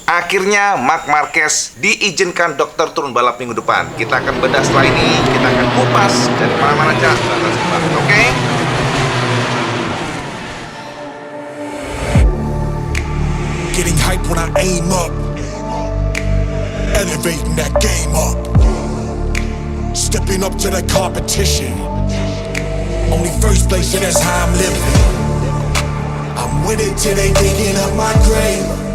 Akhirnya Marc Marquez diizinkan dokter turun balap minggu depan. Kita akan bedah setelah ini, kita akan kupas dari mana-mana aja. Oke? Getting hype when I aim up, elevating that game up, stepping up to the competition. Only first place and that's how I'm living. I'm with it till they digging up my grave.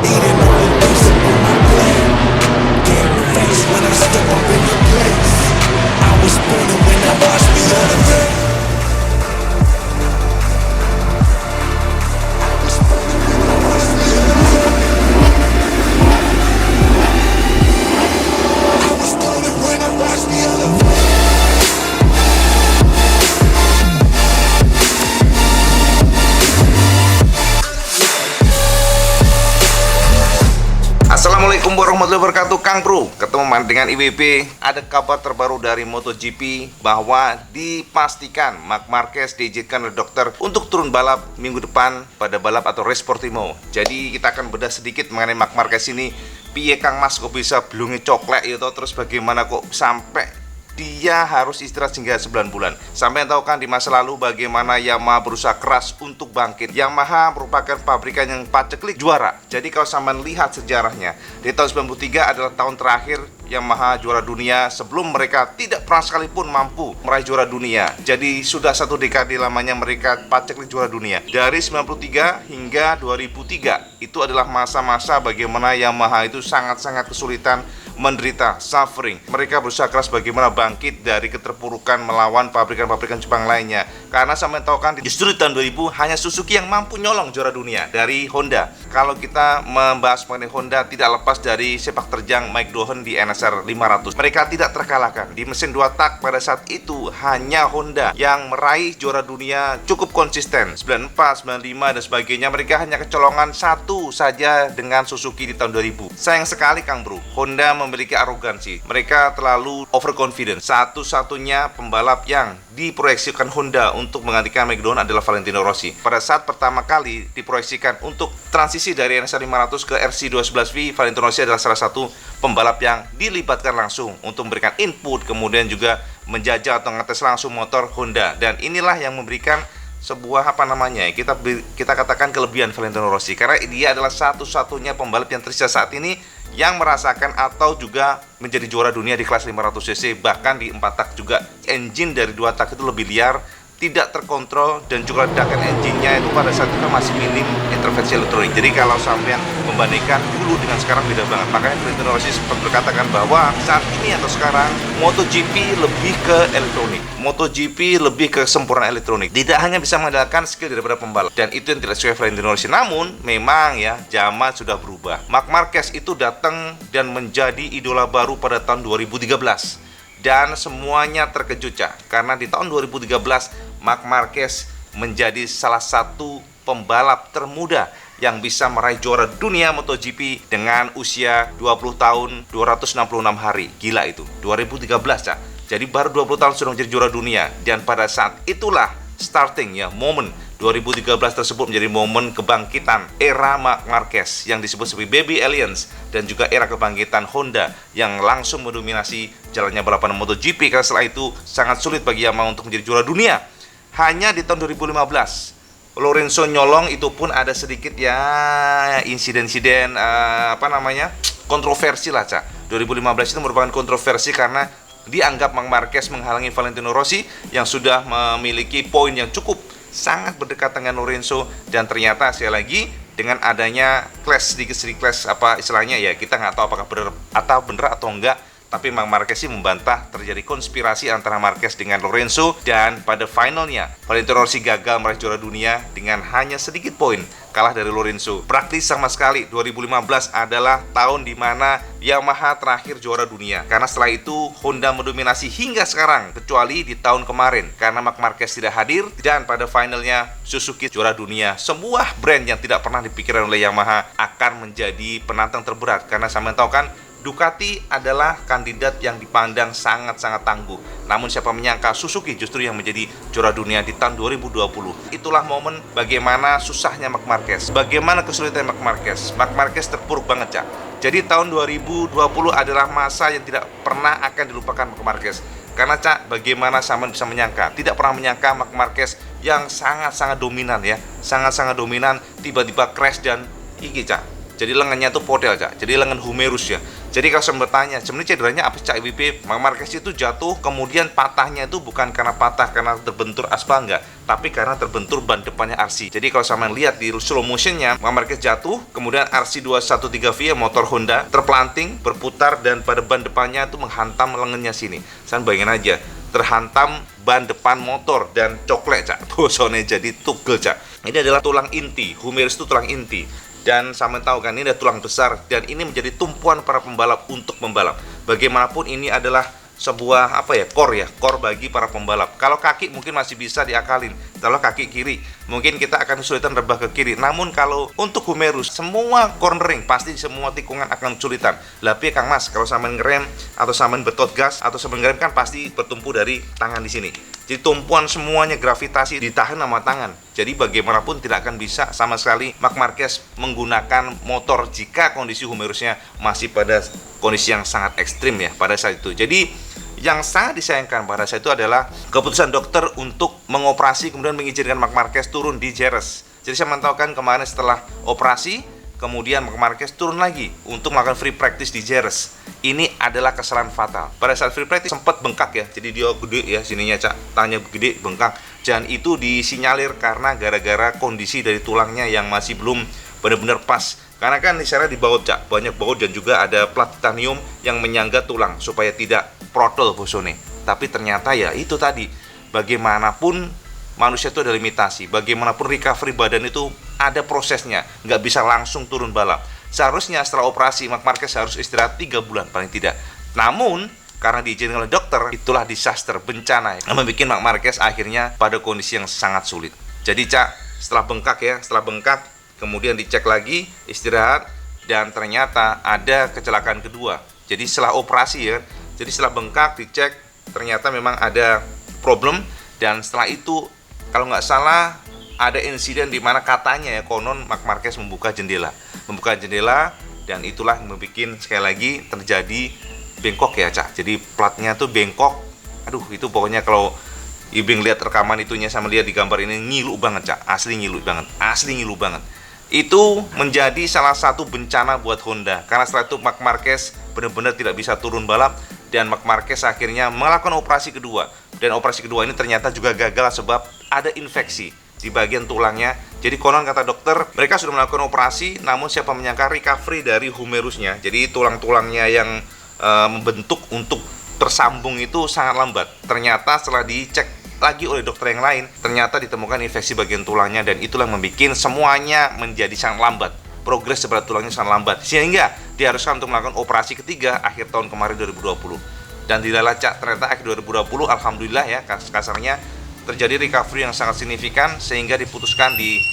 Eating all the things up on my plate. Get in the face when I step up in the place. I was born and when I watch me elevate. I was born and when I watch me elevate. Assalamualaikum warahmatullahi wabarakatuh, Kang Bro. Ketemu dengan IWB. Ada kabar terbaru dari MotoGP bahwa dipastikan Marc Marquez diizinkan oleh dokter untuk turun balap minggu depan pada balap atau race Portimao. Jadi kita akan bedah sedikit mengenai Marc Marquez ini. Piye Kang Mas kok bisa belungi coklek itu, terus bagaimana kok sampai dia harus istirahat hingga 9 bulan. Sampai tahu kan di masa lalu bagaimana Yamaha berusaha keras untuk bangkit. Yamaha merupakan pabrikan yang paceklik juara. Jadi kalau sampean lihat sejarahnya, di tahun 93 adalah tahun terakhir Yamaha juara dunia sebelum mereka tidak pernah sekalipun mampu meraih juara dunia. Jadi sudah satu dekade lamanya mereka paceklik juara dunia. Dari 93 hingga 2003 itu adalah masa-masa bagaimana Yamaha itu sangat-sangat kesulitan, menderita, suffering. Mereka berusaha keras bagaimana bangkit dari keterpurukan melawan pabrikan-pabrikan Jepang lainnya. Karena sampai tahu kan justru di tahun 2000 hanya Suzuki yang mampu nyolong juara dunia dari Honda. Kalau kita membahas mengenai Honda, tidak lepas dari sepak terjang Mike Doohan di NSR 500. Mereka tidak terkalahkan. Di mesin 2 tak pada saat itu hanya Honda yang meraih juara dunia cukup konsisten. 94, 95 dan sebagainya mereka hanya kecolongan satu saja dengan Suzuki di tahun 2000. Sayang sekali Kang Bro, Honda memiliki arogansi. Mereka terlalu overconfident. Satu-satunya pembalap yang diproyeksikan Honda untuk menggantikan Mike Doohan adalah Valentino Rossi. Pada saat pertama kali diproyeksikan untuk transisi dari NSR 500 ke RC211V, Valentino Rossi adalah salah satu pembalap yang dilibatkan langsung untuk memberikan input, kemudian juga menjajah atau ngetes langsung motor Honda. Dan inilah yang memberikan sebuah kita katakan kelebihan Valentino Rossi, karena dia adalah satu-satunya pembalap yang tersisa saat ini yang merasakan atau juga menjadi juara dunia di kelas 500cc. Bahkan di 4 tak juga engine dari 2 tak itu lebih liar, tidak terkontrol, dan juga ledakan engine-nya itu pada saat itu masih minim intervensi elektronik. Jadi kalau sampean membandingkan dulu dengan sekarang beda banget. Makanya Valentino Rossi sempat berkatakan bahwa saat ini atau sekarang MotoGP lebih ke elektronik, MotoGP lebih ke sempurna elektronik. Tidak hanya bisa mengandalkan skill daripada pembalap, dan itu yang tidak sesuai Valentino Rossi. Namun memang ya, zaman sudah berubah. Marc Marquez itu datang dan menjadi idola baru pada tahun 2013. Dan semuanya terkejut karena di tahun 2013 Marc Marquez menjadi salah satu pembalap termuda yang bisa meraih juara dunia MotoGP dengan usia 20 tahun 266 hari. Gila itu, 2013 Jadi baru 20 tahun sudah menjadi juara dunia. Dan pada saat itulah starting momen 2013 tersebut menjadi momen kebangkitan era Marc Marquez yang disebut sebagai Baby Aliens, dan juga era kebangkitan Honda yang langsung mendominasi jalannya balapan MotoGP. Karena setelah itu sangat sulit bagi Yamaha untuk menjadi juara dunia. Hanya di tahun 2015 Lorenzo nyolong, itu pun ada sedikit insiden-insiden kontroversi lah 2015 itu merupakan kontroversi karena dianggap Marc Marquez menghalangi Valentino Rossi yang sudah memiliki poin yang cukup sangat berdekatan dengan Lorenzo. Dan ternyata sekali lagi dengan adanya clash, sedikit clash istilahnya kita nggak tahu apakah benar atau enggak, tapi Marc Marquez sih membantah terjadi konspirasi antara Marquez dengan Lorenzo. Dan pada finalnya Valentino Rossi gagal meraih juara dunia dengan hanya sedikit poin, kalah dari Lorenzo. Praktis sama sekali 2015 adalah tahun di mana Yamaha terakhir juara dunia, karena setelah itu Honda mendominasi hingga sekarang, kecuali di tahun kemarin karena Marc Marquez tidak hadir. Dan pada finalnya Suzuki juara dunia. Sebuah brand yang tidak pernah dipikirkan oleh Yamaha akan menjadi penantang terberat, karena sama tahu kan Ducati adalah kandidat yang dipandang sangat-sangat tangguh. Namun siapa menyangka Suzuki justru yang menjadi juara dunia di tahun 2020. Itulah momen bagaimana susahnya Marc Marquez, bagaimana kesulitan Marc Marquez. Marc Marquez terpuruk banget, Cak. Jadi tahun 2020 adalah masa yang tidak pernah akan dilupakan Marc Marquez. Karena, Cak, bagaimana Saman bisa menyangka, tidak pernah menyangka Marc Marquez yang sangat-sangat dominan ya, sangat-sangat dominan, tiba-tiba crash dan iki, Cak. Jadi lengannya tuh podel, Cak. Jadi lengan humerus ya. Jadi kalau saya bertanya, sebenarnya cederanya apa sih, Cak IWP? Marc Marquez itu jatuh, kemudian patahnya itu bukan karena patah karena terbentur aspal, enggak, tapi karena terbentur ban depannya RC. Jadi kalau sama lihat di slow motionnya, Marc Marquez jatuh, kemudian RC 213V motor Honda terpelanting, berputar, dan pada ban depannya itu menghantam lengannya sini. Saya bayangin aja, terhantam ban depan motor dan coklek, Cak. Bosone jadi tugel, Cak. Ini adalah tulang inti, humerus itu tulang inti. Dan sama tahu kan, ini ada tulang besar dan ini menjadi tumpuan para pembalap untuk membalap. Bagaimanapun ini adalah sebuah core bagi para pembalap. Kalau kaki mungkin masih bisa diakalin. Kalau kaki kiri mungkin kita akan kesulitan rebah ke kiri. Namun kalau untuk humerus, semua cornering pasti semua tikungan akan kesulitan. Tapi Kang Mas, kalau sampean ngerem atau sampean betot gas atau sampean ngerem kan pasti bertumpu dari tangan di sini. Jadi tumpuan semuanya gravitasi ditahan sama tangan. Jadi bagaimanapun tidak akan bisa sama sekali Marc Marquez menggunakan motor jika kondisi humerusnya masih pada kondisi yang sangat ekstrim ya pada saat itu. Jadi yang sangat disayangkan pada saat itu adalah keputusan dokter untuk mengoperasi kemudian mengizinkan Marc Marquez turun di Jerez. Jadi saya mantaukan kemarin setelah operasi, kemudian Marc Marquez turun lagi untuk melakukan free practice di Jerez. Ini adalah kesalahan fatal. Pada saat free practice sempat bengkak ya, jadi dia gede ya sininya, Cak, tanya gede, bengkak. Dan itu disinyalir karena gara-gara kondisi dari tulangnya yang masih belum benar-benar pas. Karena kan di sana di baut, Cak, banyak baut dan juga ada plat titanium yang menyangga tulang supaya tidak protol bosone. Tapi ternyata ya itu tadi, bagaimanapun manusia itu ada limitasi. Bagaimanapun recovery badan itu ada prosesnya, nggak bisa langsung turun balap. Seharusnya setelah operasi Marc Marquez harus istirahat 3 bulan paling tidak. Namun karena diizinkan oleh dokter, itulah disaster, bencana yang membuat Marc Marquez akhirnya pada kondisi yang sangat sulit. Jadi, Cak, setelah bengkak kemudian dicek lagi, istirahat, dan ternyata ada kecelakaan kedua. Jadi setelah operasi ya, jadi setelah bengkak dicek, ternyata memang ada problem. Dan setelah itu kalau nggak salah ada insiden di mana katanya ya konon Marc Marquez membuka jendela dan itulah yang membuat sekali lagi terjadi bengkok ya, Cak. Jadi platnya tuh bengkok. Aduh, itu pokoknya kalau Ibing lihat rekaman itunya sama lihat di gambar ini ngilu banget, Cak. Asli ngilu banget. Itu menjadi salah satu bencana buat Honda karena setelah itu Marc Marquez benar-benar tidak bisa turun balap dan Marc Marquez akhirnya melakukan operasi kedua. Dan operasi kedua ini ternyata juga gagal sebab ada infeksi di bagian tulangnya. Jadi konon kata dokter, mereka sudah melakukan operasi, namun siapa menyangka recovery dari humerusnya, jadi tulang-tulangnya yang membentuk untuk tersambung itu sangat lambat. Ternyata setelah dicek lagi oleh dokter yang lain, ternyata ditemukan infeksi bagian tulangnya dan itulah yang membuat semuanya menjadi sangat lambat. Progres seberat tulangnya sangat lambat, sehingga diharuskan untuk melakukan operasi ketiga akhir tahun kemarin 2020. Dan dilalah, Cak, ternyata akhir 2020 alhamdulillah ya kasarnya terjadi recovery yang sangat signifikan sehingga diputuskan di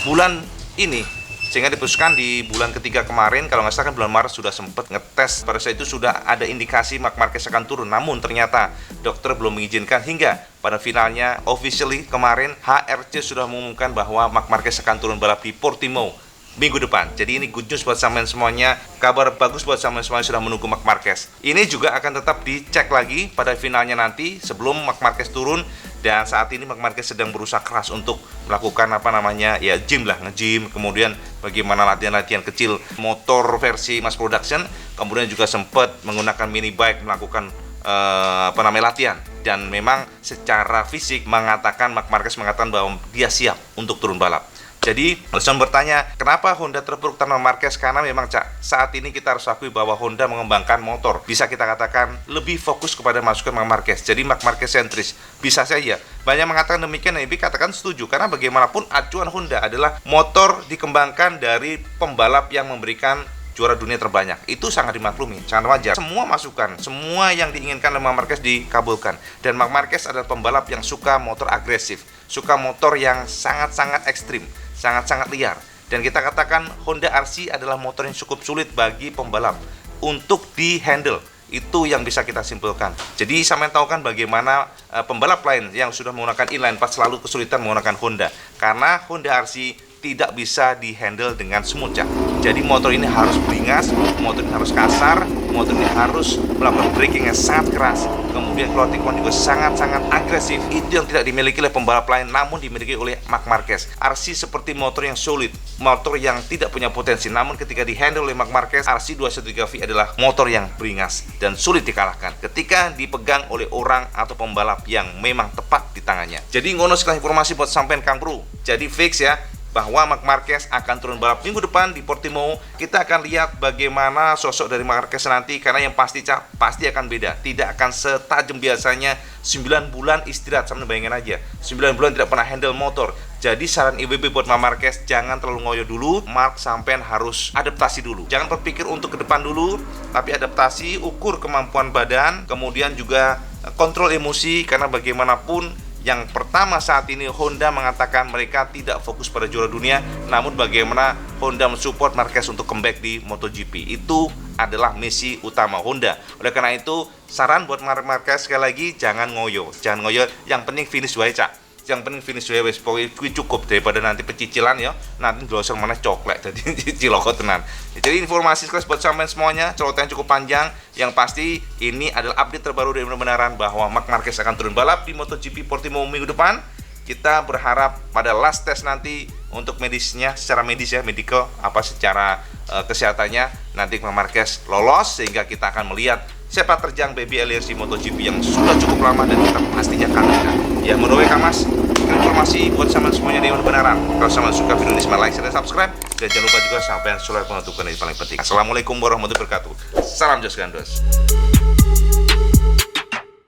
bulan ini. Sehingga diputuskan di bulan ketiga kemarin, kalau nggak salah kan bulan Maret sudah sempat ngetes. Pada saat itu sudah ada indikasi Marc Marquez akan turun. Namun ternyata dokter belum mengizinkan hingga pada finalnya officially kemarin HRC sudah mengumumkan bahwa Marc Marquez akan turun balap di Portimao minggu depan. Jadi ini good news buat sampean semuanya, kabar bagus buat sampean semuanya sudah menunggu Marc Marquez. Ini juga akan tetap dicek lagi pada finalnya nanti sebelum Marc Marquez turun. Dan saat ini Marc Marquez sedang berusaha keras untuk melakukan gym lah, nge-gym, kemudian bagaimana latihan-latihan kecil, motor versi mass production, kemudian juga sempat menggunakan mini bike melakukan latihan. Dan memang secara fisik Marc Marquez mengatakan bahwa dia siap untuk turun balap. Jadi, langsung bertanya, kenapa Honda terpuruk tanpa Marquez? Karena memang, Cak, saat ini kita harus akui bahwa Honda mengembangkan motor. Bisa kita katakan lebih fokus kepada masukan Marc Marquez. Jadi, Marc Marquez sentris. Bisa saja. Banyak mengatakan demikian, Ibi katakan setuju. Karena bagaimanapun acuan Honda adalah motor dikembangkan dari pembalap yang memberikan juara dunia terbanyak. Itu sangat dimaklumi, sangat wajar. Semua masukan, semua yang diinginkan oleh Marc Marquez dikabulkan. Dan Marc Marquez adalah pembalap yang suka motor agresif, suka motor yang sangat-sangat ekstrim, sangat-sangat liar. Dan kita katakan Honda RC adalah motor yang cukup sulit bagi pembalap untuk di-handle. Itu yang bisa kita simpulkan. Jadi sampai tahu kan bagaimana pembalap lain yang sudah menggunakan inline pas selalu kesulitan menggunakan Honda, karena Honda RC tidak bisa di-handle dengan smooth ya. Jadi motor ini harus beringas, motor ini harus kasar, motor ini harus melakukan braking yang sangat keras, kemudian clothing point juga sangat-sangat agresif. Itu yang tidak dimiliki oleh pembalap lain, namun dimiliki oleh Marc Marquez. RC seperti motor yang solid, motor yang tidak punya potensi, namun ketika di-handle oleh Marc Marquez, RC 213V adalah motor yang beringas dan sulit dikalahkan ketika dipegang oleh orang atau pembalap yang memang tepat di tangannya. Jadi ngono sekali informasi buat sampean Kang Bro. Jadi fix ya, bahwa Marc Marquez akan turun balap minggu depan di Portimao. Kita akan lihat bagaimana sosok dari Marc Marquez nanti, karena yang pasti pasti akan beda. Tidak akan setajam biasanya. 9 bulan istirahat, sama bayangin aja, 9 bulan tidak pernah handle motor. Jadi saran IWB buat Marc Marquez, jangan terlalu ngoyo dulu. Marc sampean harus adaptasi dulu. Jangan berpikir untuk ke depan dulu, tapi adaptasi, ukur kemampuan badan, kemudian juga kontrol emosi, karena bagaimanapun yang pertama saat ini Honda mengatakan mereka tidak fokus pada juara dunia, namun bagaimana Honda mensupport Marquez untuk comeback di MotoGP. Itu adalah misi utama Honda. Oleh karena itu, saran buat Marc Marquez sekali lagi, jangan ngoyo. Yang penting finish wae, Cak. Yang penting finish wae wis, pokoke kuwi cukup daripada nanti pecicilan ya. Nanti glosor mana coklat jadi ciloko tenan. Jadi informasi sekali buat sampean semuanya, celotehan cukup panjang. Yang pasti ini adalah update terbaru dari benar-benaran bahwa Marc Marquez akan turun balap di MotoGP Portimao minggu depan. Kita berharap pada last test nanti untuk medisnya, secara medis ya, medical secara kesehatannya nanti Marc Marquez lolos, sehingga kita akan melihat sepak terjang baby Elias di MotoGP yang sudah cukup lama dan kita pastinya kangen. Ya, menurut Kamas, informasi buat sama semuanya di benaran. Kalau sama suka video ini, like, share, dan subscribe. Dan jangan lupa juga sampai subscribe untuk yang paling penting. Assalamualaikum warahmatullahi wabarakatuh. Salam Jos Gandos.